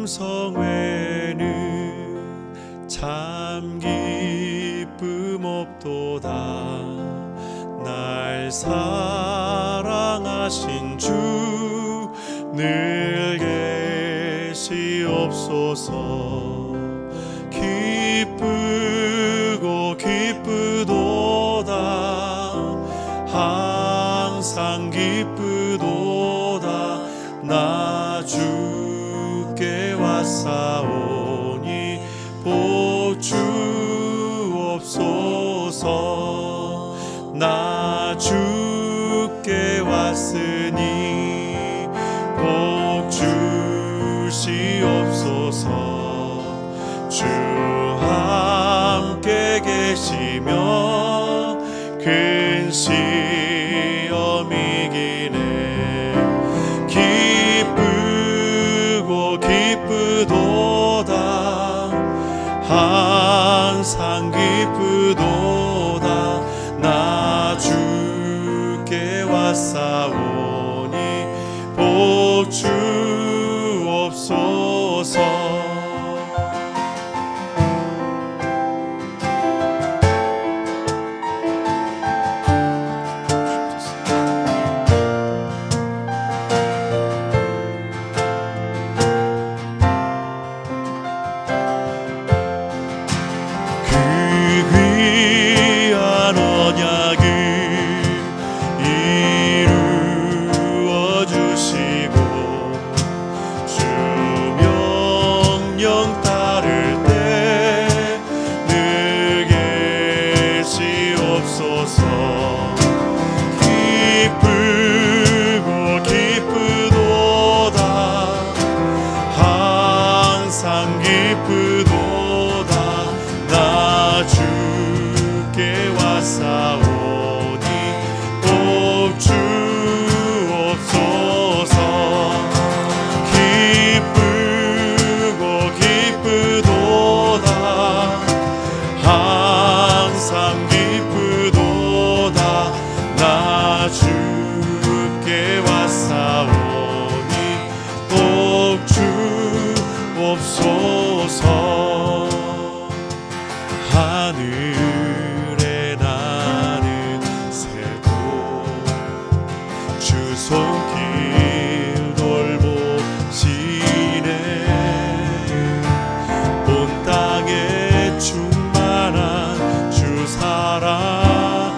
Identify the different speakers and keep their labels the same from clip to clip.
Speaker 1: 음성 외에는 참 기쁨 없도다. 날 사랑하신 주 늘 계시옵소서. 기쁘고 기쁘도다. 항상 기쁘도다. 나 주께 왔사오니 복 주옵소서. 나 주께 왔으니 복 주시옵소서. 주 함께 계시며 큰 시험이 기네. 기쁘고 기쁘도다. 항상 기쁘도다. 나 주께 왔사오니 복 주옵소서. 기쁘고 기쁘도다. 항상 기쁘도다. 나 주께 왔사오니 복 주옵소서. 기쁘고 기쁘도다. 항상 기쁘도다. 나 주께 왔사오니 복 주옵소서. 하늘에 나는 새도 주 손길 돌보시네. 온 땅에 충만한 주 사랑으로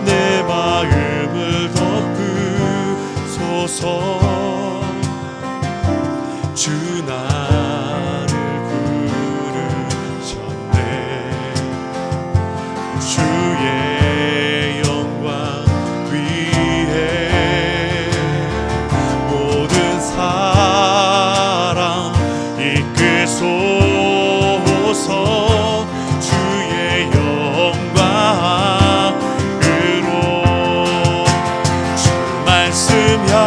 Speaker 1: 내 마음을 덮으소서. 주 나를 부르셨네. 주의 영광 위에 모든 사랑 이끄소서. 주의 영광으로 주 말씀 향하여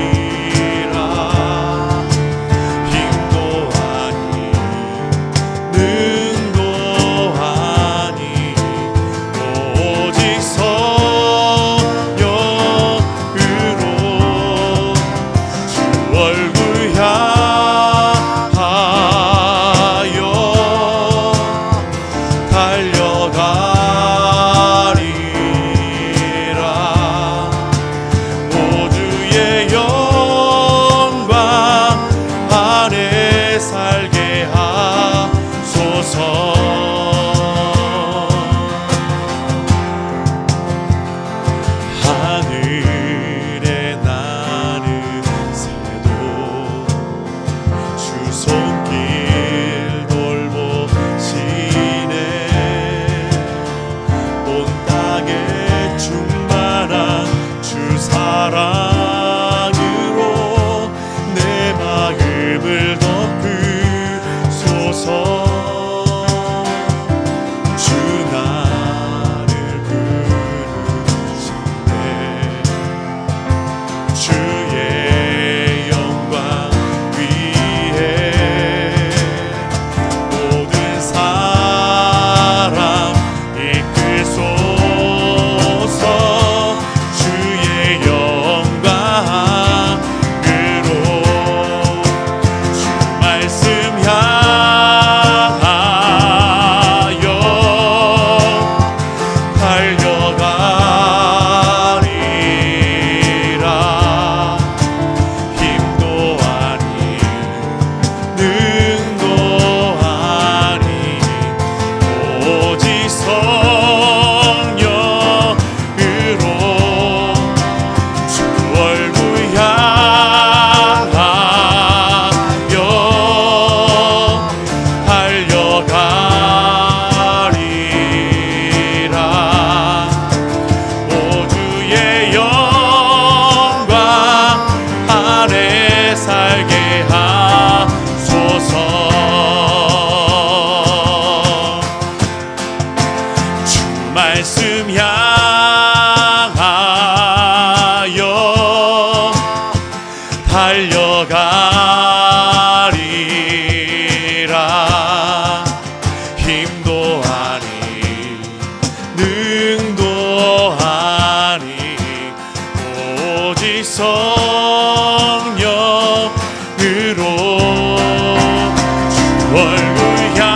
Speaker 1: 달려가리라. 힘도 아니 능도 아니 오직 성령으로 주 얼굴 향하여 달려가리라. 모두의 영광 안에 살게 하소서. 하늘에 나는 새도 주 손길 돌보시네. 말씀 향하여 달려가리라. 힘도 아니 능도 아니 오직 성령으로 주 얼굴 향하여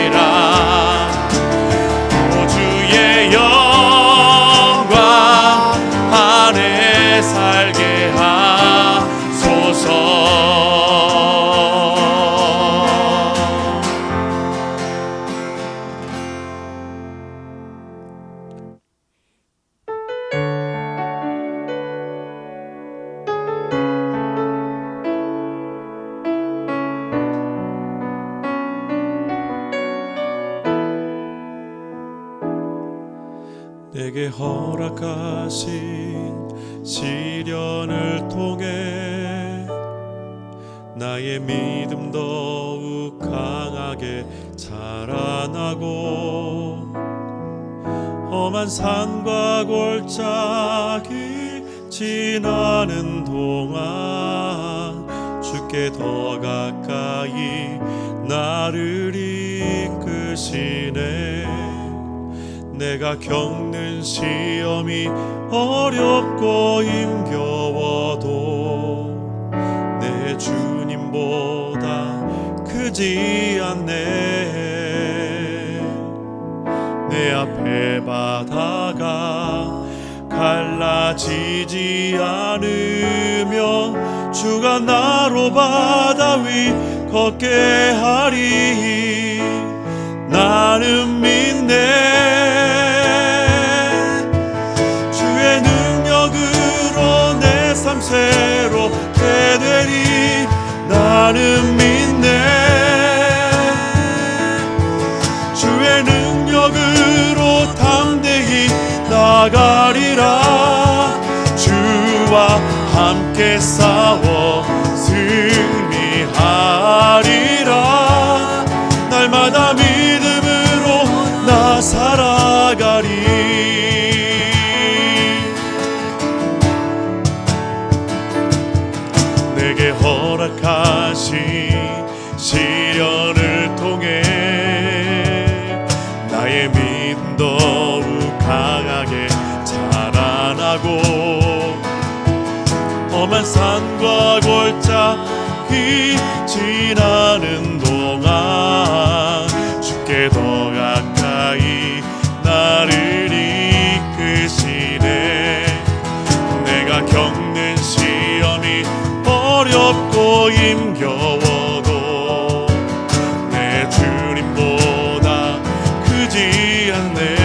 Speaker 1: 달려가리라. 주의 영광 안에 살게 하소서. 내게 허락하신 시련을 통해 나의 믿음 더욱 강하게 자라나고 험한 산과 골짜기 지나는 동안 주께 더 가까이 나를 이끄시네. 내가 겪는 시험이 어렵고 힘겨워도 내 주님보다 크지 않네. 내 앞에 바다가 갈라지지 않으며 주가 나로 바다 위 걷게 하리. 나는 믿네. 주의 능력으로 내 삶 새롭게 되리. 나는 믿네. 주의 능력으로 담대히 나가리라. 주와 함께 싸워 승리하리라. 날마다 믿음으로 나 살아가리. 내게 허락하신 시련을 통해 나의 믿음 더욱 강하게 자라나고 험한 산과 골짜기 지나는 동안 주께 더 가까이 나를 이끄시네. 내가 겪는 시험이 어렵고 힘겨워도 내 주님보다 크지 않네.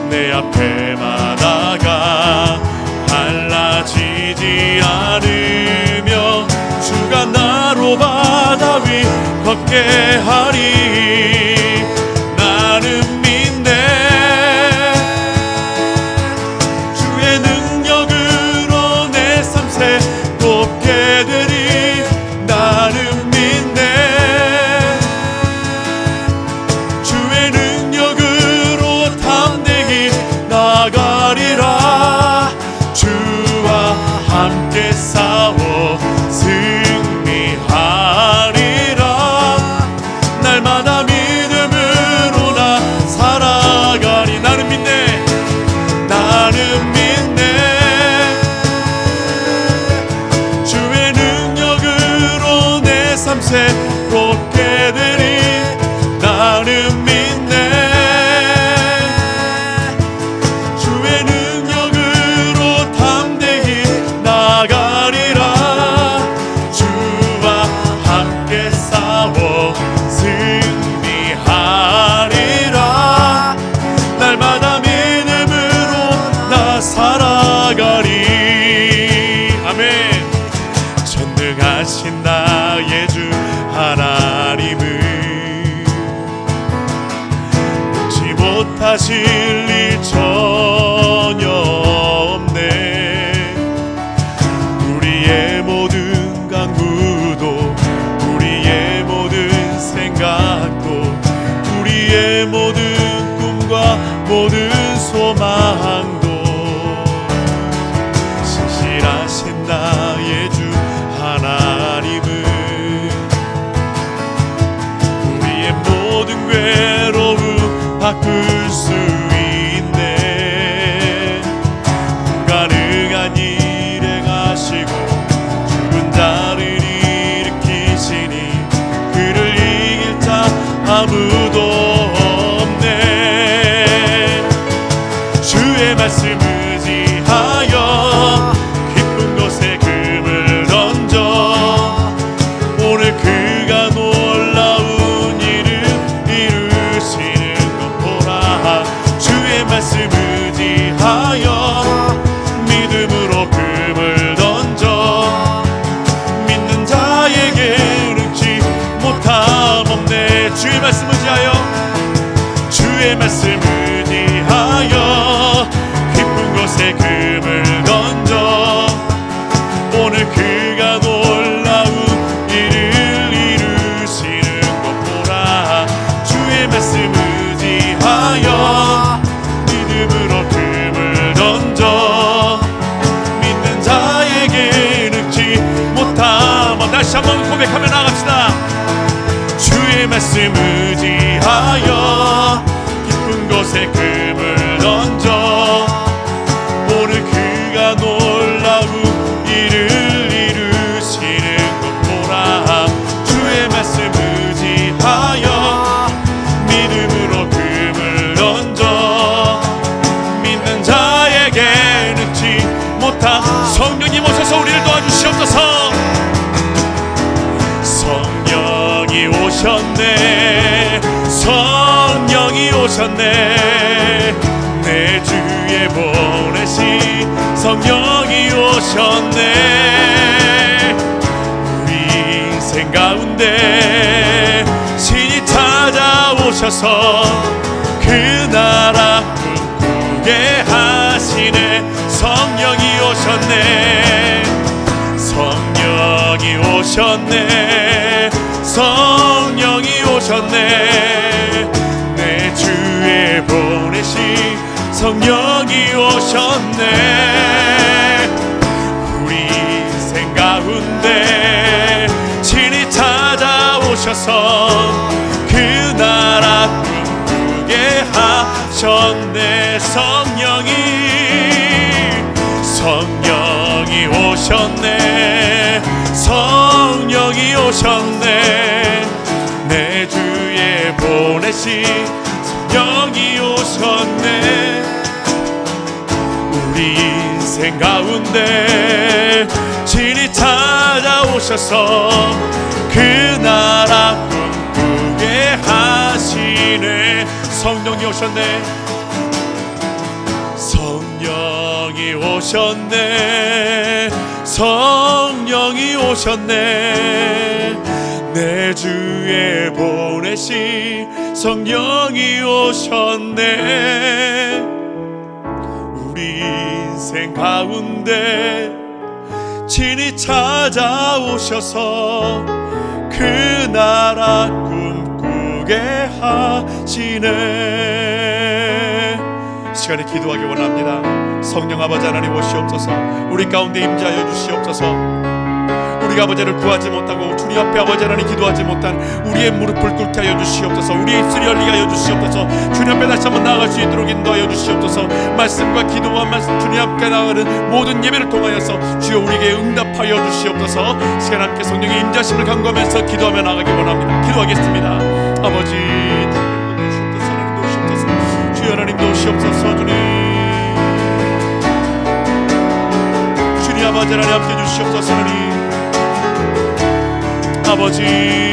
Speaker 1: 내 앞에 바다가 갈라지지 않으며 주가 나로 바다 위 걷게 하리. 나는 믿네. 주의 능력으로 내 삶 새롭게 되리. 나는 믿네. 주의 능력으로 담대히 나가리라. 주와 함께 싸워 승리하리라. 날마다 믿음으로 나 살아가리. 나는 믿네. 나는 믿네. 주의 능력으로 내 삶 새롭게 되리. 나는 믿네. 주의 능력으로 담대히 나가리라. 주와 함께 싸워 승리하리라. 날마다 믿음으로 나 살아가리. 아멘. 전능하신 나의 주 하나님은 잊지 못하실 일 전혀 없네. 한번 고백하며 나갑시다. 주의 말씀 의지하여 깊은 곳에 금을 던져 오늘 그가 놀라운 일을 이루시는 것 보라. 주의 말씀 의지하여 믿음으로 금을 던져 믿는 자에게 능치 못한 성령님 오셔서 우리를 도와주시옵소서. 성령이 오셨네, 성령이 오셨네, 내 주에 보내신 성령이 오셨네. 우리 인생 가운데 신이 찾아오셔서 그 나라 꿈꾸게 하시네. 성령이 오셨네, 성령이 오셨네, 성령이 오셨네, 내 주에 보내신 성령이 오셨네. 우리 인생 가운데 친히 찾아오셔서 그 나라 꿈꾸게 하셨네. 성령이 오셨네, 성령이 오셨네, 내 주에 보내신 성령이 오셨네. 우리 인생 가운데 친히 찾아오셔서 그 나라 꿈꾸게 하시네. 성령이 오셨네, 성령이 오셨네, 성령이 오셨네, 내 주에 보내신 성령이 오셨네. 우리 인생 가운데 친히 찾아오셔서 그 나라 꿈꾸게 하시네. 시간에 기도하기 원합니다. 성령 아버지 하나님 오시옵소서. 우리 가운데 임재하여 주시옵소서. 우리가 아버지를 구하지 못하고 주님 앞에 아버지 하나님 기도하지 못한 우리의 무릎을 꿇게 하여 주시옵소서. 우리의 입술이 열리게 하여 주시옵소서. 주님 앞에 다시 한번 나아갈 수 있도록 인도하여 주시옵소서. 말씀과 기도와 말씀 주님 앞에 나아가는 모든 예배를 통하여서 주여 우리에게 응답하여 주시옵소서. 시간 함께 성령의 임재하심을 간구하면서 기도하며 나아가기 원합니다. 기도하겠습니다. 아버지 하나님도 오시옵소서. 주님 아버지 하나님 함께 주시옵소서. 하나님 아버지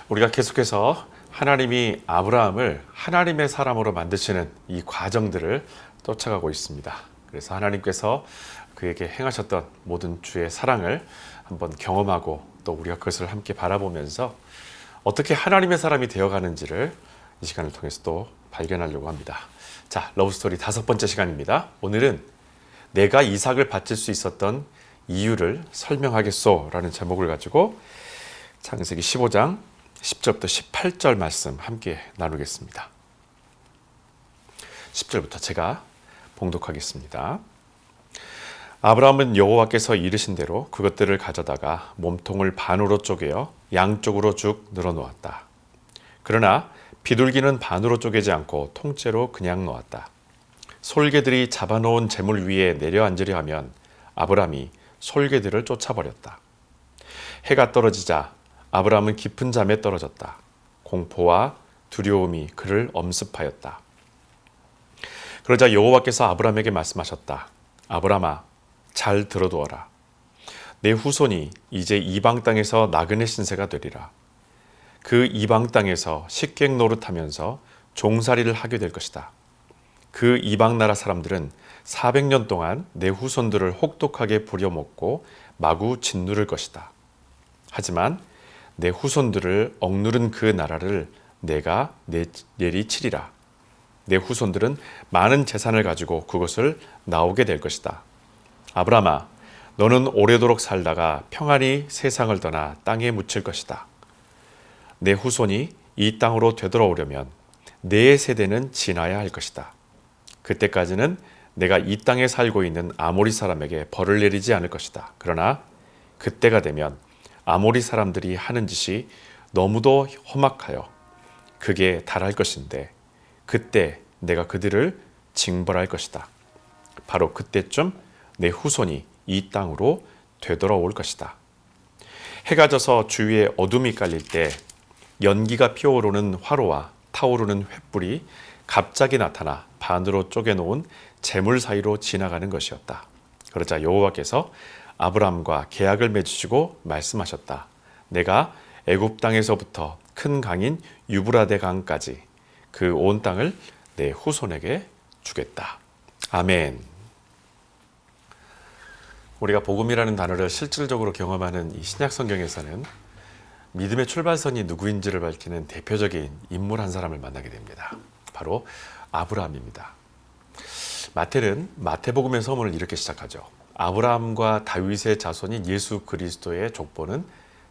Speaker 1: 우리가 계속해서 하나님이 아브라함을 하나님의 사람으로 만드시는 이 과정들을 쫓아가고 있습니다. 그래서 하나님께서 그에게 행하셨던 모든 주의 사랑을 한번 경험하고 또 우리가 그것을 함께 바라보면서 어떻게 하나님의 사람이 되어가는지를 이 시간을 통해서 또 발견하려고 합니다. 자, 러브스토리 5번째 시간입니다. 오늘은 내가 이삭을 바칠 수 있었던 이유를 설명하겠소 라는 제목을 가지고 창세기 15장 10절부터 18절 말씀 함께 나누겠습니다. 10절부터 제가 봉독하겠습니다. 아브라함은 여호와께서 이르신 대로 그것들을 가져다가 몸통을 반으로 쪼개어 양쪽으로 쭉 늘어놓았다. 그러나 비둘기는 반으로 쪼개지 않고 통째로 그냥 놓았다. 솔개들이 잡아놓은 재물 위에 내려앉으려 하면 아브라함이 솔개들을 쫓아버렸다. 해가 떨어지자 아브라함은 깊은 잠에 떨어졌다. 공포와 두려움이 그를 엄습하였다. 그러자 여호와께서 아브라함에게 말씀하셨다. 아브라함아, 잘 들어두어라. 내 후손이 이제 이방 땅에서 나그네 신세가 되리라. 그 이방 땅에서 식객 노릇하면서 종살이를 하게 될 것이다. 그 이방 나라 사람들은 400년 동안 내 후손들을 혹독하게 부려먹고 마구 짓누를 것이다. 하지만 내 후손들을 억누른 그 나라를 내가 내리치리라. 내 후손들은 많은 재산을 가지고 그것을 나오게 될 것이다. 아브라함아, 너는 오래도록 살다가 평안히 세상을 떠나 땅에 묻힐 것이다. 내 후손이 이 땅으로 되돌아오려면 네 세대는 지나야 할 것이다. 그때까지는 내가 이 땅에 살고 있는 아모리 사람에게 벌을 내리지 않을 것이다. 그러나 그때가 되면 아모리 사람들이 하는 짓이 너무도 험악하여 그게 달할 것인데 그때 내가 그들을 징벌할 것이다. 바로 그때쯤 내 후손이 이 땅으로 되돌아올 것이다. 해가 져서 주위에 어둠이 깔릴 때 연기가 피어오르는 화로와 타오르는 횃불이 갑자기 나타나 반으로 쪼개놓은 재물 사이로 지나가는 것이었다. 그러자 여호와께서 아브라함과 계약을 맺으시고 말씀하셨다. 내가 애굽 땅에서부터 큰 강인 유브라데 강까지 그 온 땅을 내 후손에게 주겠다. 아멘. 우리가 복음이라는 단어를 실질적으로 경험하는 이 신약 성경에서는 믿음의 출발선이 누구인지를 밝히는 대표적인 인물 한 사람을 만나게 됩니다. 바로 아브라함입니다. 마태는 마태복음의 서문을 이렇게 시작하죠. 아브라함과 다윗의 자손인 예수 그리스도의 족보는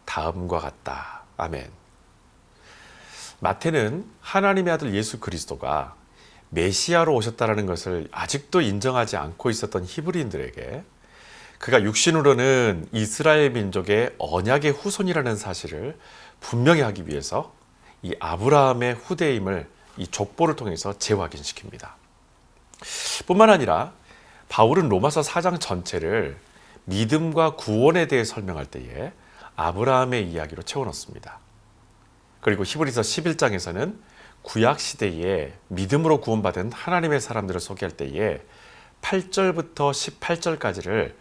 Speaker 1: 다음과 같다. 아멘. 마태는 하나님의 아들 예수 그리스도가 메시아로 오셨다는 것을 아직도 인정하지 않고 있었던 히브리인들에게 그가 육신으로는 이스라엘 민족의 언약의 후손이라는 사실을 분명히 하기 위해서 이 아브라함의 후대임을 이 족보를 통해서 재확인시킵니다. 뿐만 아니라 바울은 로마서 4장 전체를 믿음과 구원에 대해 설명할 때에 아브라함의 이야기로 채워넣습니다. 그리고 히브리서 11장에서는 구약 시대에 믿음으로 구원받은 하나님의 사람들을 소개할 때에 8절부터 18절까지를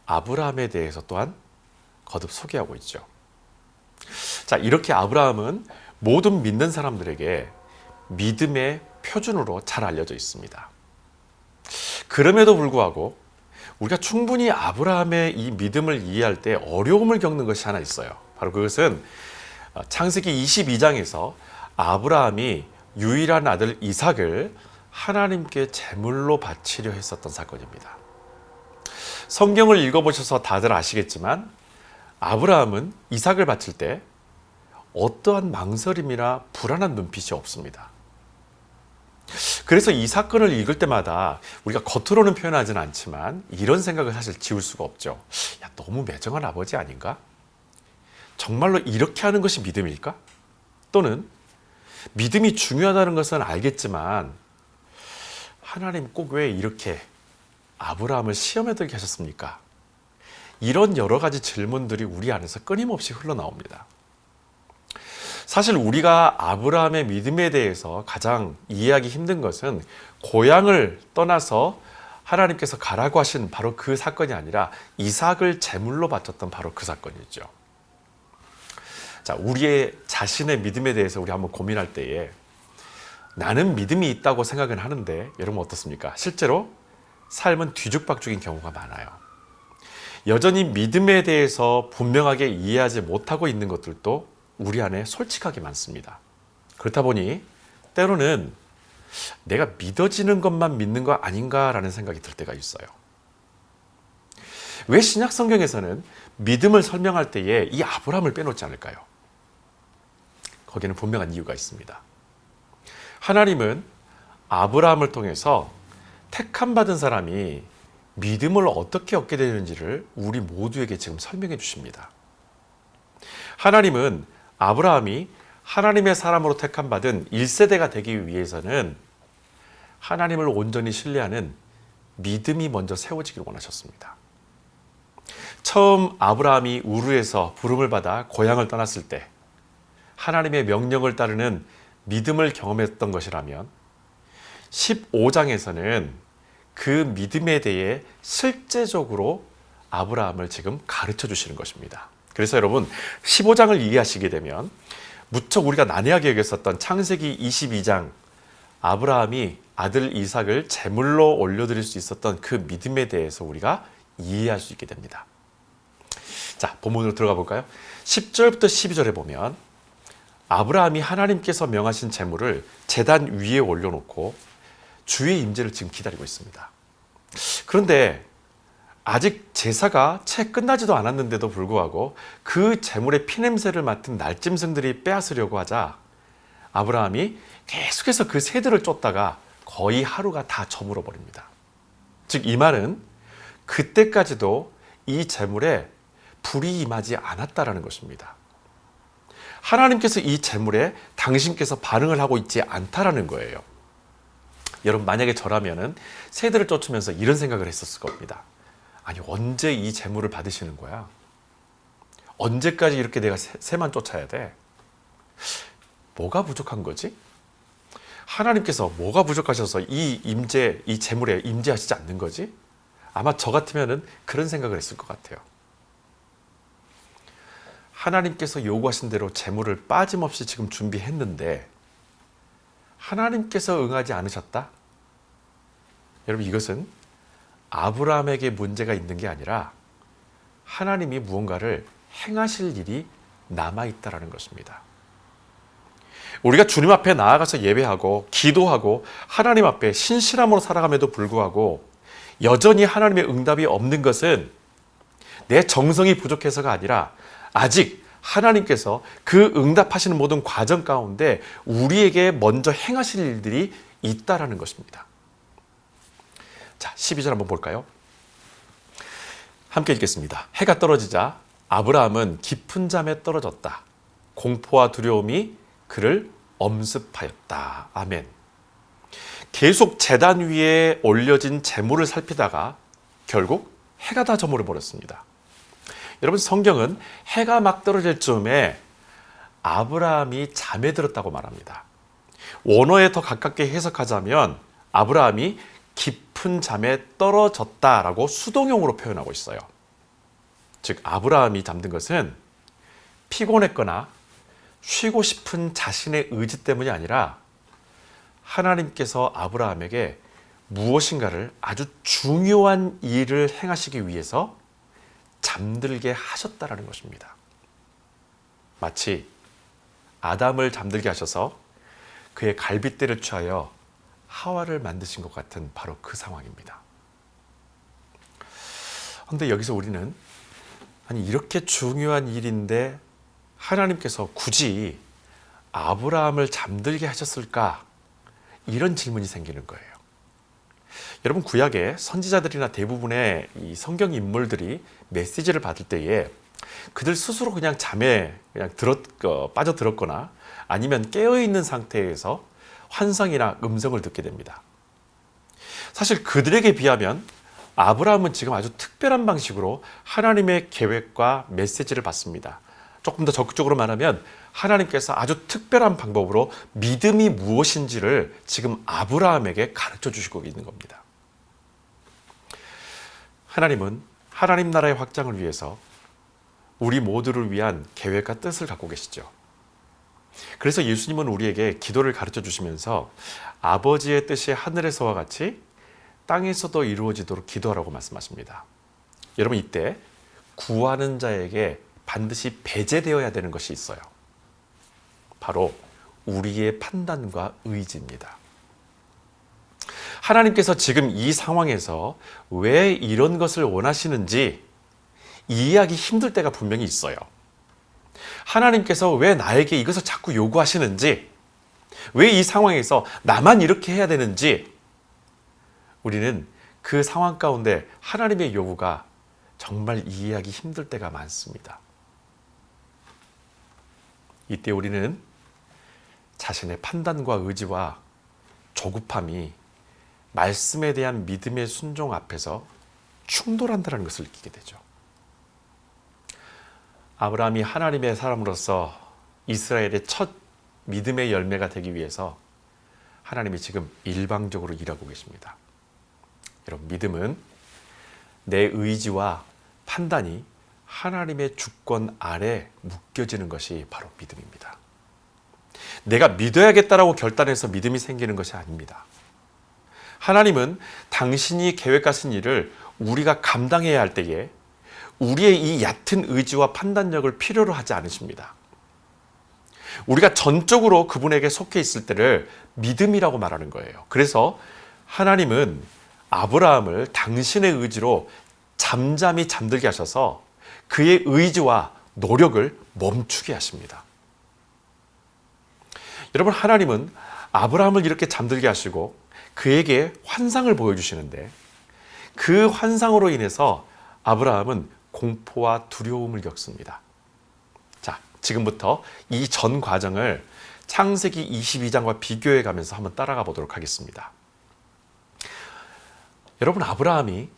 Speaker 1: 아브라함에 대해서 또한 거듭 소개하고 있죠. 자, 이렇게 아브라함은 모든 믿는 사람들에게 믿음의 표준으로 잘 알려져 있습니다. 그럼에도 불구하고 우리가 충분히 아브라함의 이 믿음을 이해할 때 어려움을 겪는 것이 하나 있어요. 바로 그것은 창세기 22장에서 아브라함이 유일한 아들 이삭을 하나님께 제물로 바치려 했었던 사건입니다. 성경을 읽어보셔서 다들 아시겠지만 아브라함은 이삭을 바칠 때 어떠한 망설임이나 불안한 눈빛이 없습니다. 그래서 이 사건을 읽을 때마다 우리가 겉으로는 표현하지는 않지만 이런 생각을 사실 지울 수가 없죠. 야, 너무 매정한 아버지 아닌가? 정말로 이렇게 하는 것이 믿음일까? 또는 믿음이 중요하다는 것은 알겠지만 하나님 꼭 왜 이렇게 아브라함을 시험에 들게 하셨습니까? 이런 여러 가지 질문들이 우리 안에서 끊임없이 흘러나옵니다. 사실 우리가 아브라함의 믿음에 대해서 가장 이해하기 힘든 것은 고향을 떠나서 하나님께서 가라고 하신 바로 그 사건이 아니라 이삭을 제물로 바쳤던 바로 그 사건이죠. 자, 우리의 자신의 믿음에 대해서 우리 한번 고민할 때에 나는 믿음이 있다고 생각은 하는데 여러분 어떻습니까? 실제로 삶은 뒤죽박죽인 경우가 많아요. 여전히 믿음에 대해서 분명하게 이해하지 못하고 있는 것들도 우리 안에 솔직하게 많습니다. 그렇다 보니 때로는 내가 믿어지는 것만 믿는 거 아닌가라는 생각이 들 때가 있어요. 왜 신약 성경에서는 믿음을 설명할 때에 이 아브라함을 빼놓지 않을까요? 거기에는 분명한 이유가 있습니다. 하나님은 아브라함을 통해서 택함받은 사람이 믿음을 어떻게 얻게 되는지를 우리 모두에게 지금 설명해 주십니다. 하나님은 아브라함이 하나님의 사람으로 택함받은 1세대가 되기 위해서는 하나님을 온전히 신뢰하는 믿음이 먼저 세워지기를 원하셨습니다. 처음 아브라함이 우르에서 부름을 받아 고향을 떠났을 때 하나님의 명령을 따르는 믿음을 경험했던 것이라면 15장에서는 그 믿음에 대해 실제적으로 아브라함을 지금 가르쳐 주시는 것입니다. 그래서 여러분 15장을 이해하시게 되면 무척 우리가 난해하게 여겼었던 창세기 22장 아브라함이 아들 이삭을 제물로 올려드릴 수 있었던 그 믿음에 대해서 우리가 이해할 수 있게 됩니다. 자, 본문으로 들어가 볼까요? 10절부터 12절에 보면 아브라함이 하나님께서 명하신 제물을 제단 위에 올려놓고 주의 임재를 지금 기다리고 있습니다. 그런데 아직 제사가 채 끝나지도 않았는데도 불구하고 그 제물의 피냄새를 맡은 날짐승들이 빼앗으려고 하자 아브라함이 계속해서 그 새들을 쫓다가 거의 하루가 다 저물어 버립니다. 즉 이 말은 그때까지도 이 제물에 불이 임하지 않았다라는 것입니다. 하나님께서 이 제물에 당신께서 반응을 하고 있지 않다라는 거예요. 여러분 만약에 저라면은 새들을 쫓으면서 이런 생각을 했었을 겁니다. 아니 언제 이 제물을 받으시는 거야? 언제까지 이렇게 내가 새만 쫓아야 돼? 뭐가 부족한 거지? 하나님께서 뭐가 부족하셔서 이 제물에 임재하시지 않는 거지? 아마 저 같으면은 그런 생각을 했을 것 같아요. 하나님께서 요구하신 대로 제물을 빠짐없이 지금 준비했는데 하나님께서 응하지 않으셨다? 여러분 이것은 아브라함에게 문제가 있는 게 아니라 하나님이 무언가를 행하실 일이 남아있다라는 것입니다. 우리가 주님 앞에 나아가서 예배하고 기도하고 하나님 앞에 신실함으로 살아감에도 불구하고 여전히 하나님의 응답이 없는 것은 내 정성이 부족해서가 아니라 아직 하나님께서 그 응답하시는 모든 과정 가운데 우리에게 먼저 행하실 일들이 있다라는 것입니다. 자, 12절 한번 볼까요? 함께 읽겠습니다. 해가 떨어지자 아브라함은 깊은 잠에 떨어졌다. 공포와 두려움이 그를 엄습하였다. 아멘. 계속 제단 위에 올려진 제물을 살피다가 결국 해가 다 저물어 버렸습니다. 여러분 성경은 해가 막 떨어질 즈음에 아브라함이 잠에 들었다고 말합니다. 원어에 더 가깝게 해석하자면 아브라함이 깊은 잠에 떨어졌다라고 수동형으로 표현하고 있어요. 즉 아브라함이 잠든 것은 피곤했거나 쉬고 싶은 자신의 의지 때문이 아니라 하나님께서 아브라함에게 무엇인가를 아주 중요한 일을 행하시기 위해서 잠들게 하셨다라는 것입니다. 마치 아담을 잠들게 하셔서 그의 갈빗대를 취하여 하와를 만드신 것 같은 바로 그 상황입니다. 그런데 여기서 우리는 아니 이렇게 중요한 일인데 하나님께서 굳이 아브라함을 잠들게 하셨을까? 이런 질문이 생기는 거예요. 여러분 구약의 선지자들이나 대부분의 이 성경 인물들이 메시지를 받을 때에 그들 스스로 그냥 잠에 그냥 빠져들었거나 아니면 깨어있는 상태에서 환상이나 음성을 듣게 됩니다. 사실 그들에게 비하면 아브라함은 지금 아주 특별한 방식으로 하나님의 계획과 메시지를 받습니다. 조금 더 적극적으로 말하면 하나님께서 아주 특별한 방법으로 믿음이 무엇인지를 지금 아브라함에게 가르쳐 주시고 있는 겁니다. 하나님은 하나님 나라의 확장을 위해서 우리 모두를 위한 계획과 뜻을 갖고 계시죠. 그래서 예수님은 우리에게 기도를 가르쳐 주시면서 아버지의 뜻이 하늘에서와 같이 땅에서도 이루어지도록 기도하라고 말씀하십니다. 여러분 이때 구하는 자에게 반드시 배제되어야 되는 것이 있어요. 바로 우리의 판단과 의지입니다. 하나님께서 지금 이 상황에서 왜 이런 것을 원하시는지 이해하기 힘들 때가 분명히 있어요. 하나님께서 왜 나에게 이것을 자꾸 요구하시는지, 왜 이 상황에서 나만 이렇게 해야 되는지 우리는 그 상황 가운데 하나님의 요구가 정말 이해하기 힘들 때가 많습니다. 이때 우리는 자신의 판단과 의지와 조급함이 말씀에 대한 믿음의 순종 앞에서 충돌한다는 것을 느끼게 되죠. 아브라함이 하나님의 사람으로서 이스라엘의 첫 믿음의 열매가 되기 위해서 하나님이 지금 일방적으로 일하고 계십니다. 여러분, 믿음은 내 의지와 판단이 하나님의 주권 아래 묶여지는 것이 바로 믿음입니다. 내가 믿어야겠다라고 결단해서 믿음이 생기는 것이 아닙니다. 하나님은 당신이 계획하신 일을 우리가 감당해야 할 때에 우리의 이 얕은 의지와 판단력을 필요로 하지 않으십니다. 우리가 전적으로 그분에게 속해 있을 때를 믿음이라고 말하는 거예요. 그래서 하나님은 아브라함을 당신의 의지로 잠잠히 잠들게 하셔서 그의 의지와 노력을 멈추게 하십니다. 여러분, 하나님은 아브라함을 이렇게 잠들게 하시고 그에게 환상을 보여주시는데 그 환상으로 인해서 아브라함은 공포와 두려움을 겪습니다. 자, 지금부터 이 전 과정을 창세기 22장과 비교해 가면서 한번 따라가 보도록 하겠습니다. 여러분, 아브라함이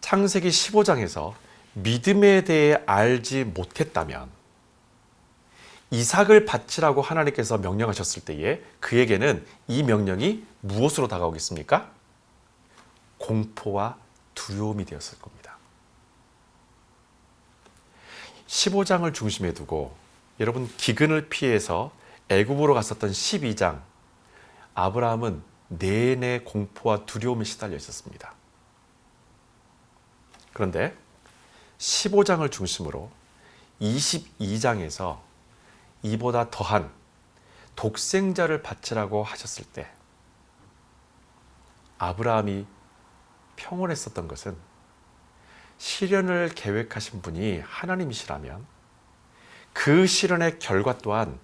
Speaker 1: 창세기 15장에서 믿음에 대해 알지 못했다면 이삭을 바치라고 하나님께서 명령하셨을 때에 그에게는 이 명령이 무엇으로 다가오겠습니까? 공포와 두려움이 되었을 겁니다. 15장을 중심에 두고 여러분, 기근을 피해서 애굽으로 갔었던 12장, 아브라함은 내내 공포와 두려움에 시달려 있었습니다. 그런데 15장을 중심으로 22장에서 이보다 더한 독생자를 바치라고 하셨을 때 아브라함이 평온했었던 것은 시련을 계획하신 분이 하나님이시라면 그 시련의 결과 또한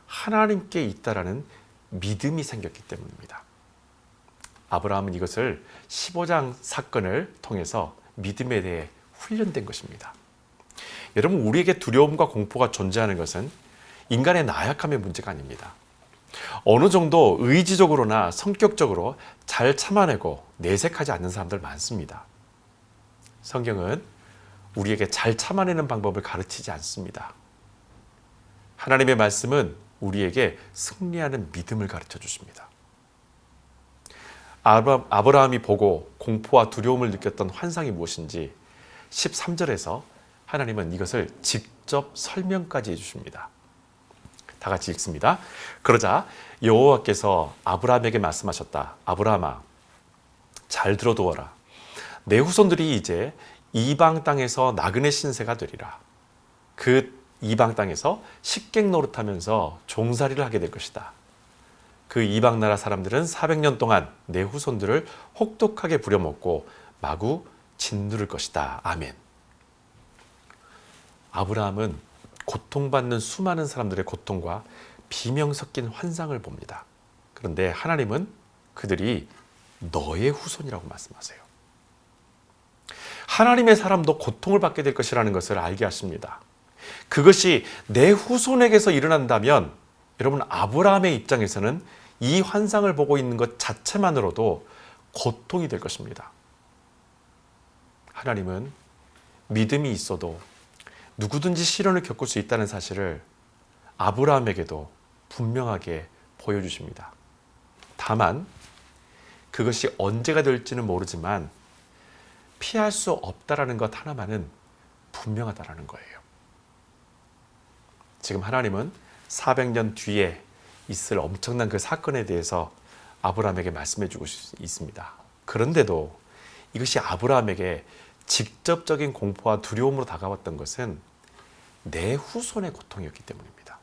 Speaker 1: 하나님께 있다라는 믿음이 생겼기 때문입니다. 아브라함은 이것을 15장 사건을 통해서 믿음에 대해 훈련된 것입니다. 여러분, 우리에게 두려움과 공포가 존재하는 것은 인간의 나약함의 문제가 아닙니다. 어느 정도 의지적으로나 성격적으로 잘 참아내고 내색하지 않는 사람들 많습니다. 성경은 우리에게 잘 참아내는 방법을 가르치지 않습니다. 하나님의 말씀은 우리에게 승리하는 믿음을 가르쳐 주십니다. 아브라함이 보고 공포와 두려움을 느꼈던 환상이 무엇인지 13절에서 하나님은 이것을 직접 설명까지 해주십니다. 다 같이 읽습니다. 그러자 여호와께서 아브라함에게 말씀하셨다. 아브라함아, 잘 들어두어라. 내 후손들이 이제 이방 땅에서 나그네 신세가 되리라. 그 이방 땅에서 식객 노릇하면서 종살이를 하게 될 것이다. 그 이방 나라 사람들은 400년 동안 내 후손들을 혹독하게 부려먹고 마구 짓누를 것이다. 아멘. 아브라함은 고통받는 수많은 사람들의 고통과 비명 섞인 환상을 봅니다. 그런데 하나님은 그들이 너의 후손이라고 말씀하세요. 하나님의 사람도 고통을 받게 될 것이라는 것을 알게 하십니다. 그것이 내 후손에게서 일어난다면 여러분, 아브라함의 입장에서는 이 환상을 보고 있는 것 자체만으로도 고통이 될 것입니다. 하나님은 믿음이 있어도 누구든지 시련을 겪을 수 있다는 사실을 아브라함에게도 분명하게 보여주십니다. 다만 그것이 언제가 될지는 모르지만 피할 수 없다라는 것 하나만은 분명하다라는 거예요. 지금 하나님은 400년 뒤에 있을 엄청난 그 사건에 대해서 아브라함에게 말씀해 주고 있습니다. 그런데도 이것이 아브라함에게 직접적인 공포와 두려움으로 다가왔던 것은 내 후손의 고통이었기 때문입니다.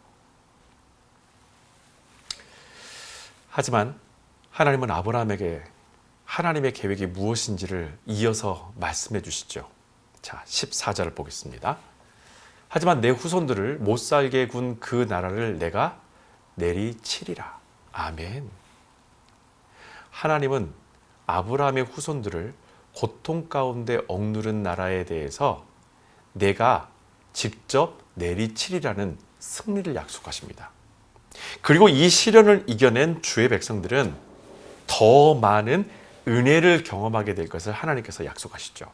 Speaker 1: 하지만 하나님은 아브라함에게 하나님의 계획이 무엇인지를 이어서 말씀해 주시죠. 자, 14절을 보겠습니다. 하지만 내 후손들을 못 살게 군 그 나라를 내가 내리치리라. 아멘. 하나님은 아브라함의 후손들을 고통 가운데 억누른 나라에 대해서 내가 직접 내리치리라는 승리를 약속하십니다. 그리고 이 시련을 이겨낸 주의 백성들은 더 많은 은혜를 경험하게 될 것을 하나님께서 약속하시죠.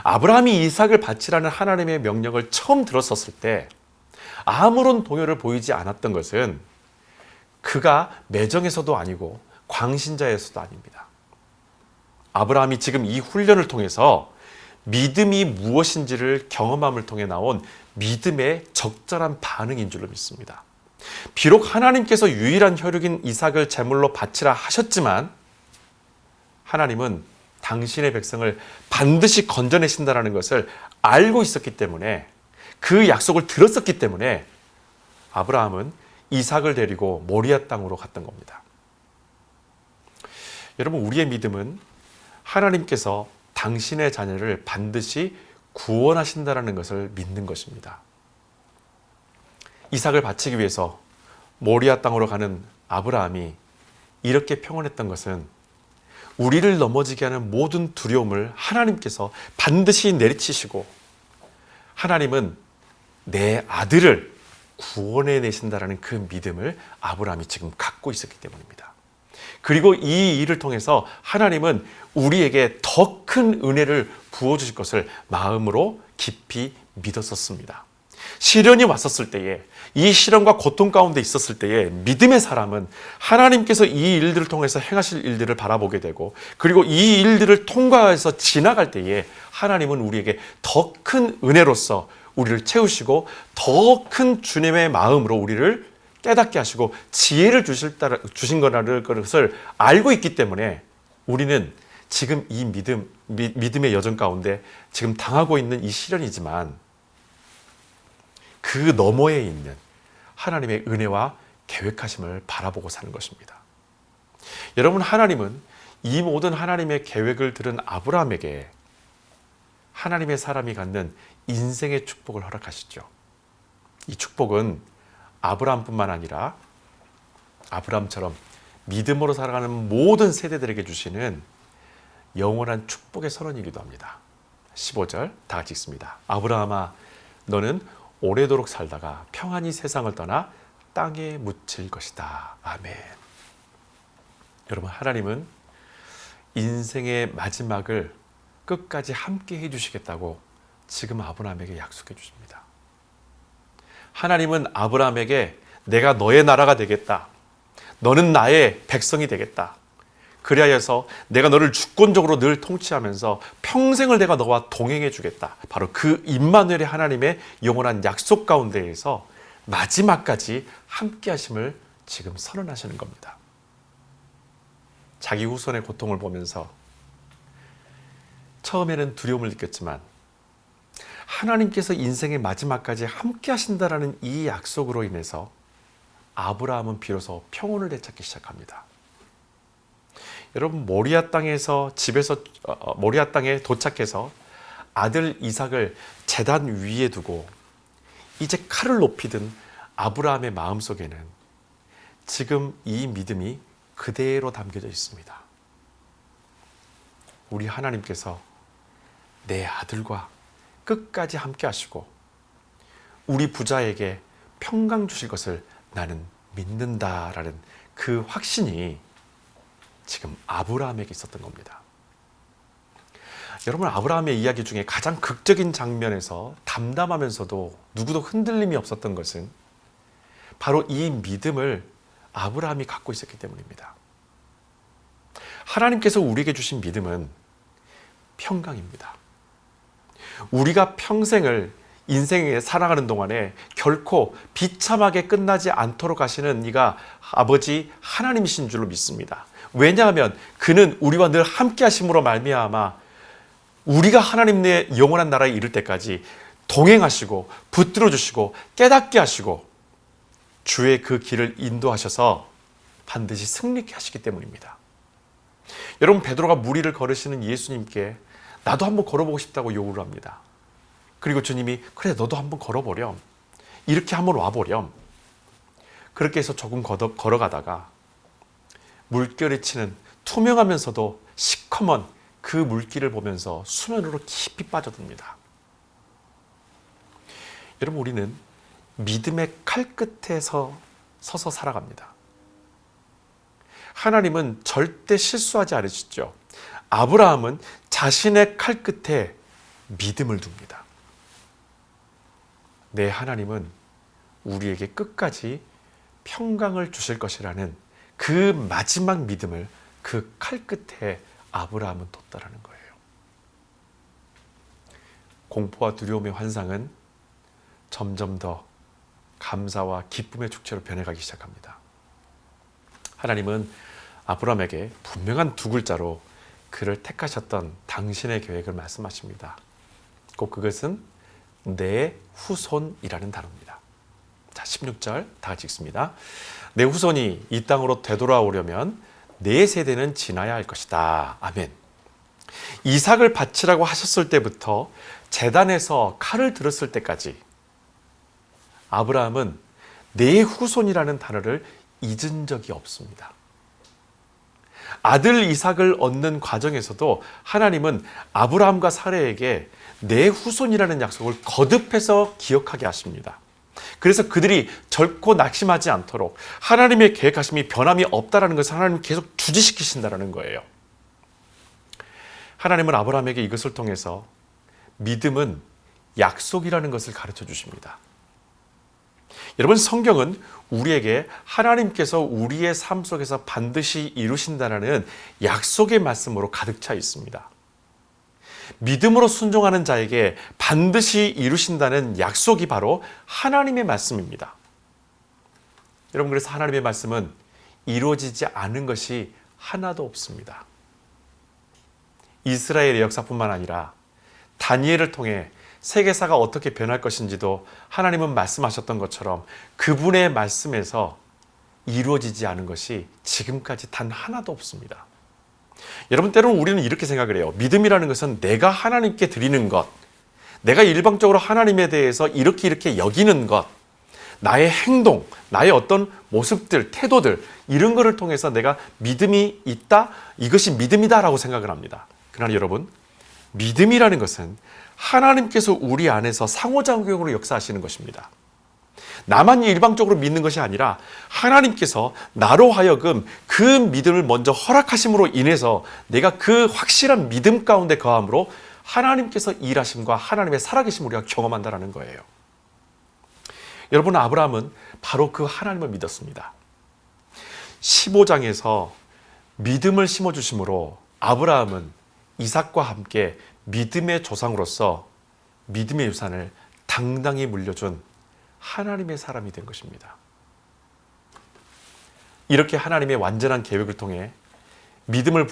Speaker 1: 아브라함이 이삭을 바치라는 하나님의 명령을 처음 들었었을 때 아무런 동요를 보이지 않았던 것은 그가 매정에서도 아니고 광신자에서도 아닙니다. 아브라함이 지금 이 훈련을 통해서 믿음이 무엇인지를 경험함을 통해 나온 믿음의 적절한 반응인 줄로 믿습니다. 비록 하나님께서 유일한 혈육인 이삭을 제물로 바치라 하셨지만 하나님은 당신의 백성을 반드시 건져내신다는 것을 알고 있었기 때문에, 그 약속을 들었었기 때문에 아브라함은 이삭을 데리고 모리아 땅으로 갔던 겁니다. 여러분, 우리의 믿음은 하나님께서 당신의 자녀를 반드시 구원하신다는 것을 믿는 것입니다. 이삭을 바치기 위해서 모리아 땅으로 가는 아브라함이 이렇게 평온했던 것은 우리를 넘어지게 하는 모든 두려움을 하나님께서 반드시 내리치시고 하나님은 내 아들을 구원해 내신다라는 그 믿음을 아브라함이 지금 갖고 있었기 때문입니다. 그리고 이 일을 통해서 하나님은 우리에게 더 큰 은혜를 부어주실 것을 마음으로 깊이 믿었었습니다. 시련이 왔었을 때에, 이 시련과 고통 가운데 있었을 때에 믿음의 사람은 하나님께서 이 일들을 통해서 행하실 일들을 바라보게 되고, 그리고 이 일들을 통과해서 지나갈 때에 하나님은 우리에게 더 큰 은혜로서 우리를 채우시고 더 큰 주님의 마음으로 우리를 깨닫게 하시고 지혜를 주신 거라는 것을 알고 있기 때문에 우리는 지금 이 믿음의 여정 가운데 지금 당하고 있는 이 시련이지만 그 너머에 있는 하나님의 은혜와 계획하심을 바라보고 사는 것입니다. 여러분, 하나님은 이 모든 하나님의 계획을 들은 아브라함에게 하나님의 사람이 갖는 인생의 축복을 허락하시죠. 이 축복은 아브라함뿐만 아니라 아브라함처럼 믿음으로 살아가는 모든 세대들에게 주시는 영원한 축복의 선언이기도 합니다. 15절 다 같이 읽습니다. 아브라함아, 너는 오래도록 살다가 평안히 세상을 떠나 땅에 묻힐 것이다. 아멘. 여러분, 하나님은 인생의 마지막을 끝까지 함께 해주시겠다고 지금 아브라함에게 약속해 주십니다. 하나님은 아브라함에게 내가 너의 나라가 되겠다. 너는 나의 백성이 되겠다. 그리하여서 내가 너를 주권적으로 늘 통치하면서 평생을 내가 너와 동행해 주겠다. 바로 그 임마누엘의 하나님의 영원한 약속 가운데에서 마지막까지 함께 하심을 지금 선언하시는 겁니다. 자기 후손의 고통을 보면서 처음에는 두려움을 느꼈지만 하나님께서 인생의 마지막까지 함께 하신다라는 이 약속으로 인해서 아브라함은 비로소 평온을 되찾기 시작합니다. 여러분, 모리아 땅에 도착해서 아들 이삭을 제단 위에 두고 이제 칼을 높이든 아브라함의 마음속에는 지금 이 믿음이 그대로 담겨져 있습니다. 우리 하나님께서 내 아들과 끝까지 함께 하시고 우리 부자에게 평강 주실 것을 나는 믿는다라는 그 확신이 지금 아브라함에게 있었던 겁니다. 여러분, 아브라함의 이야기 중에 가장 극적인 장면에서 담담하면서도 누구도 흔들림이 없었던 것은 바로 이 믿음을 아브라함이 갖고 있었기 때문입니다. 하나님께서 우리에게 주신 믿음은 평강입니다. 우리가 평생을 인생에 살아가는 동안에 결코 비참하게 끝나지 않도록 하시는 이가 아버지 하나님이신 줄로 믿습니다. 왜냐하면 그는 우리와 늘 함께 하심으로 말미암아 우리가 하나님의 영원한 나라에 이를 때까지 동행하시고 붙들어 주시고 깨닫게 하시고 주의 그 길을 인도하셔서 반드시 승리케 하시기 때문입니다. 여러분, 베드로가 무리를 걸으시는 예수님께 나도 한번 걸어보고 싶다고 요구를 합니다. 그리고 주님이 그래, 너도 한번 걸어보렴. 이렇게 한번 와보렴. 그렇게 해서 조금 걸어가다가 물결이 치는 투명하면서도 시커먼 그 물길을 보면서 수면으로 깊이 빠져듭니다. 여러분, 우리는 믿음의 칼끝에서 서서 살아갑니다. 하나님은 절대 실수하지 않으시죠. 아브라함은 자신의 칼끝에 믿음을 둡니다. 네, 하나님은 우리에게 끝까지 평강을 주실 것이라는 그 마지막 믿음을 그 칼 끝에 아브라함은 뒀다라는 거예요. 공포와 두려움의 환상은 점점 더 감사와 기쁨의 축제로 변해가기 시작합니다. 하나님은 아브라함에게 분명한 두 글자로 그를 택하셨던 당신의 계획을 말씀하십니다. 꼭 그것은 내 후손이라는 단어입니다. 자, 16절 다 같이 읽습니다. 내 후손이 이 땅으로 되돌아오려면 네 세대는 지나야 할 것이다. 아멘. 이삭을 바치라고 하셨을 때부터 제단에서 칼을 들었을 때까지 아브라함은 내 후손이라는 단어를 잊은 적이 없습니다. 아들 이삭을 얻는 과정에서도 하나님은 아브라함과 사레에게 내 후손이라는 약속을 거듭해서 기억하게 하십니다. 그래서 그들이 결코 낙심하지 않도록 하나님의 계획하심이 변함이 없다는 것을 하나님은 계속 주지시키신다는 거예요. 하나님은 아브라함에게 이것을 통해서 믿음은 약속이라는 것을 가르쳐 주십니다. 여러분, 성경은 우리에게 하나님께서 우리의 삶 속에서 반드시 이루신다는 약속의 말씀으로 가득 차 있습니다. 믿음으로 순종하는 자에게 반드시 이루신다는 약속이 바로 하나님의 말씀입니다. 여러분, 그래서 하나님의 말씀은 이루어지지 않은 것이 하나도 없습니다. 이스라엘의 역사뿐만 아니라 다니엘을 통해 세계사가 어떻게 변할 것인지도 하나님은 말씀하셨던 것처럼 그분의 말씀에서 이루어지지 않은 것이 지금까지 단 하나도 없습니다. 여러분, 때로는 우리는 이렇게 생각을 해요. 믿음이라는 것은 내가 하나님께 드리는 것, 내가 일방적으로 하나님에 대해서 이렇게 여기는 것, 나의 행동, 나의 어떤 모습들, 태도들, 이런 것을 통해서 내가 믿음이 있다, 이것이 믿음이다라고 생각을 합니다. 그러나 여러분, 믿음이라는 것은 하나님께서 우리 안에서 상호작용으로 역사하시는 것입니다. 나만 일방적으로 믿는 것이 아니라 하나님께서 나로 하여금 그 믿음을 먼저 허락하심으로 인해서 내가 그 확실한 믿음 가운데 거함으로 하나님께서 일하심과 하나님의 살아계심을 우리가 경험한다는 거예요. 여러분, 아브라함은 바로 그 하나님을 믿었습니다. 15장에서 믿음을 심어주심으로 아브라함은 이삭과 함께 믿음의 조상으로서 믿음의 유산을 당당히 물려준 하나님의 사람이 된 것입니다. 이렇게 하나님의 완전한 계획을 통해 믿음을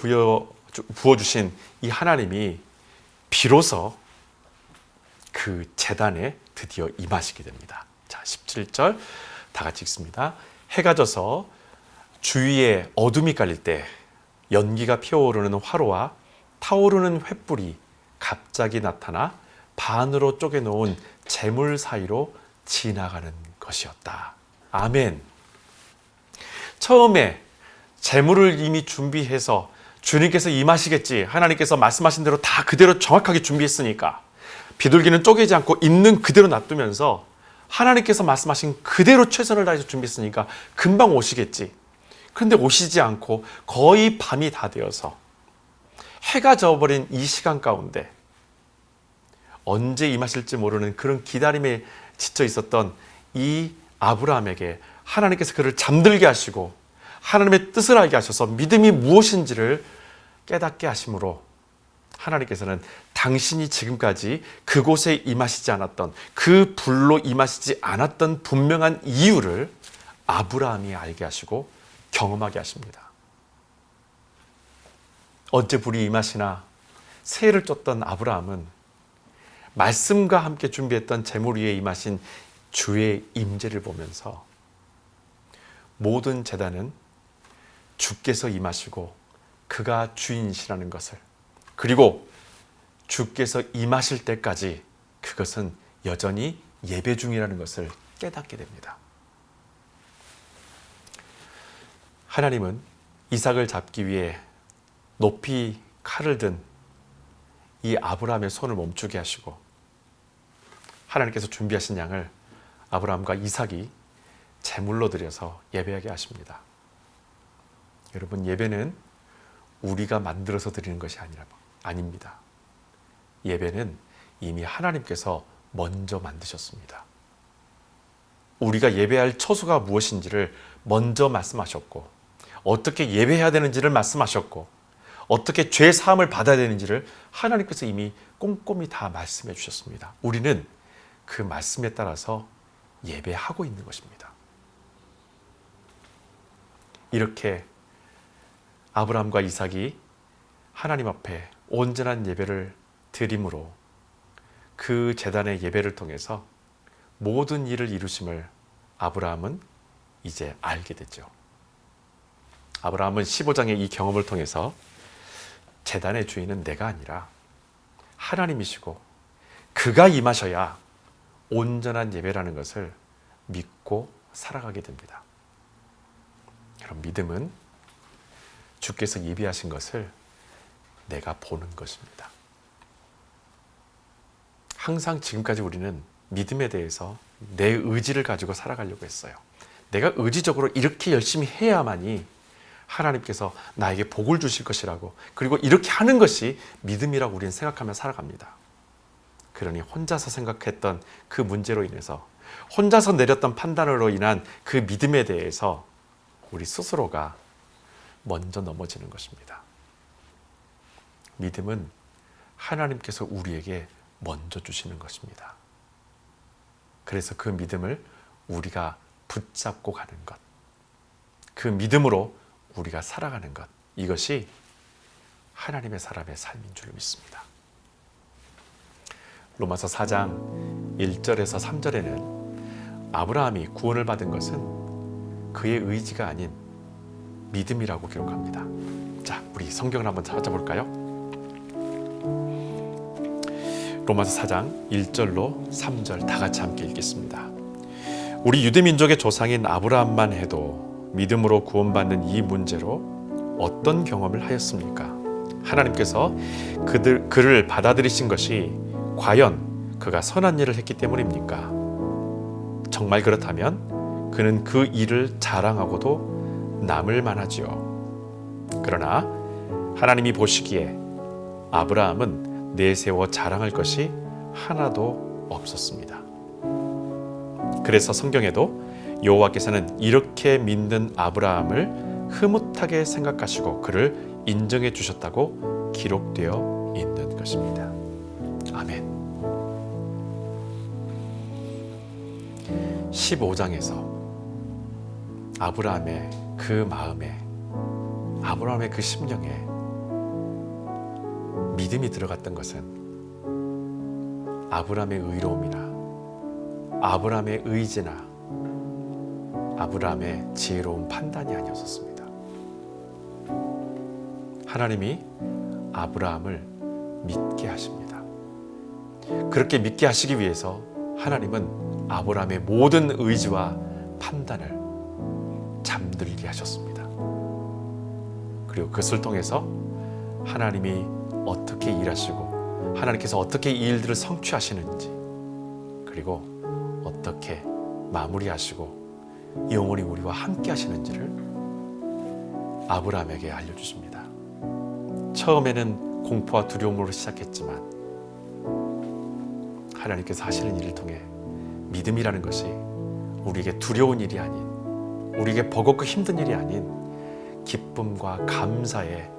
Speaker 1: 부어주신 이 하나님이 비로소 그 제단에 드디어 임하시게 됩니다. 자, 17절 다 같이 읽습니다. 해가 져서 주위에 어둠이 깔릴 때 연기가 피어오르는 화로와 타오르는 횃불이 갑자기 나타나 반으로 쪼개놓은 재물 사이로 지나가는 것이었다. 아멘. 처음에 재물을 이미 준비해서 주님께서 임하시겠지, 하나님께서 말씀하신 대로 다 그대로 정확하게 준비했으니까 비둘기는 쪼개지 않고 있는 그대로 놔두면서 하나님께서 말씀하신 그대로 최선을 다해서 준비했으니까 금방 오시겠지. 그런데 오시지 않고 거의 밤이 다 되어서 해가 져버린 이 시간 가운데 언제 임하실지 모르는 그런 기다림에 지쳐 있었던 이 아브라함에게 하나님께서 그를 잠들게 하시고 하나님의 뜻을 알게 하셔서 믿음이 무엇인지를 깨닫게 하심으로 하나님께서는 당신이 지금까지 그곳에 임하시지 않았던, 그 불로 임하시지 않았던 분명한 이유를 아브라함이 알게 하시고 경험하게 하십니다. 언제 불이 임하시나 새해를 쫓던 아브라함은 말씀과 함께 준비했던 재물 위에 임하신 주의 임재를 보면서 모든 제단은 주께서 임하시고 그가 주인이시라는 것을, 그리고 주께서 임하실 때까지 그것은 여전히 예배 중이라는 것을 깨닫게 됩니다. 하나님은 이삭을 잡기 위해 높이 칼을 든 이 아브라함의 손을 멈추게 하시고 하나님께서 준비하신 양을 아브라함과 이삭이 제물로 드려서 예배하게 하십니다. 여러분, 예배는 우리가 만들어서 드리는 것이 아닙니다. 예배는 이미 하나님께서 먼저 만드셨습니다. 우리가 예배할 처소가 무엇인지를 먼저 말씀하셨고, 어떻게 예배해야 되는지를 말씀하셨고, 어떻게 죄 사함을 받아야 되는지를 하나님께서 이미 꼼꼼히 다 말씀해 주셨습니다. 우리는 그 말씀에 따라서 예배하고 있는 것입니다. 이렇게 아브라함과 이삭이 하나님 앞에 온전한 예배를 드림으로 그 제단의 예배를 통해서 모든 일을 이루심을 아브라함은 이제 알게 됐죠. 아브라함은 15장의 이 경험을 통해서 제단의 주인은 내가 아니라 하나님이시고 그가 임하셔야 온전한 예배라는 것을 믿고 살아가게 됩니다. 그럼 믿음은 주께서 예비하신 것을 내가 보는 것입니다. 항상 지금까지 우리는 믿음에 대해서 내 의지를 가지고 살아가려고 했어요. 내가 의지적으로 이렇게 열심히 해야만이 하나님께서 나에게 복을 주실 것이라고, 그리고 이렇게 하는 것이 믿음이라고 우리는 생각하며 살아갑니다. 그러니 혼자서 생각했던 그 문제로 인해서, 혼자서 내렸던 판단으로 인한 그 믿음에 대해서 우리 스스로가 먼저 넘어지는 것입니다. 믿음은 하나님께서 우리에게 먼저 주시는 것입니다. 그래서 그 믿음을 우리가 붙잡고 가는 것, 그 믿음으로 우리가 살아가는 것, 이것이 하나님의 사람의 삶인 줄 믿습니다. 로마서 4장 1절에서 3절에는 아브라함이 구원을 받은 것은 그의 의지가 아닌 믿음이라고 기록합니다. 자, 우리 성경을 한번 찾아볼까요? 로마서 4장 1절로 3절 다 같이 함께 읽겠습니다. 우리 유대민족의 조상인 아브라함만 해도 믿음으로 구원받는 이 문제로 어떤 경험을 하였습니까? 하나님께서 그를 받아들이신 것이 과연 그가 선한 일을 했기 때문입니까? 정말 그렇다면 그는 그 일을 자랑하고도 남을 만하지요. 그러나 하나님이 보시기에 아브라함은 내세워 자랑할 것이 하나도 없었습니다. 그래서 성경에도 여호와께서는 이렇게 믿는 아브라함을 흐뭇하게 생각하시고 그를 인정해 주셨다고 기록되어 있는 것입니다. 아멘. 15장에서 아브라함의 그 마음에, 아브라함의 그 심령에 믿음이 들어갔던 것은 아브라함의 의로움이나 아브라함의 의지나 아브라함의 지혜로운 판단이 아니었습니다. 하나님이 아브라함을 믿게 하십니다. 그렇게 믿게 하시기 위해서 하나님은 아브라함의 모든 의지와 판단을 잠들게 하셨습니다. 그리고 그것을 통해서 하나님이 어떻게 일하시고 하나님께서 어떻게 이 일들을 성취하시는지, 그리고 어떻게 마무리하시고 영원히 우리와 함께 하시는지를 아브라함에게 알려주십니다. 처음에는 공포와 두려움으로 시작했지만 하나님께서 하시는 일을 통해 믿음이라는 것이 우리에게 두려운 일이 아닌, 우리에게 버겁고 힘든 일이 아닌 기쁨과 감사의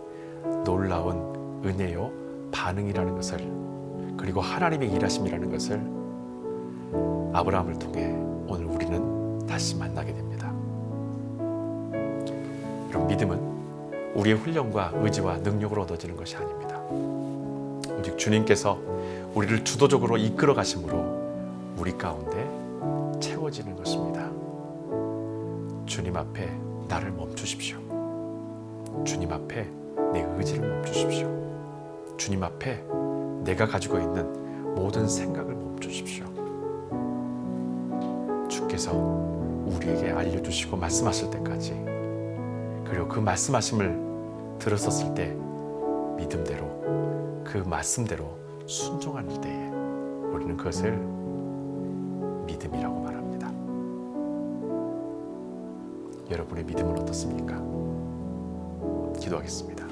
Speaker 1: 놀라운 은혜요 반응이라는 것을, 그리고 하나님의 일하심이라는 것을 아브라함을 통해 오늘 우리는 다시 만나게 됩니다. 이런 믿음은 우리의 훈련과 의지와 능력으로 얻어지는 것이 아닙니다. 오직 주님께서 우리를 주도적으로 이끌어 가심으로 우리 가운데 채워지는 것입니다. 주님 앞에 나를 멈추십시오. 주님 앞에 내 의지를 멈추십시오. 주님 앞에 내가 가지고 있는 모든 생각을 멈추십시오. 주께서 우리에게 알려주시고 말씀하실 때까지, 그리고 그 말씀하심을 들었었을 때 믿음대로, 그 말씀대로 순종하는 때에 우리는 그것을 믿음이라고 말합니다. 여러분의 믿음은 어떻습니까? 기도하겠습니다.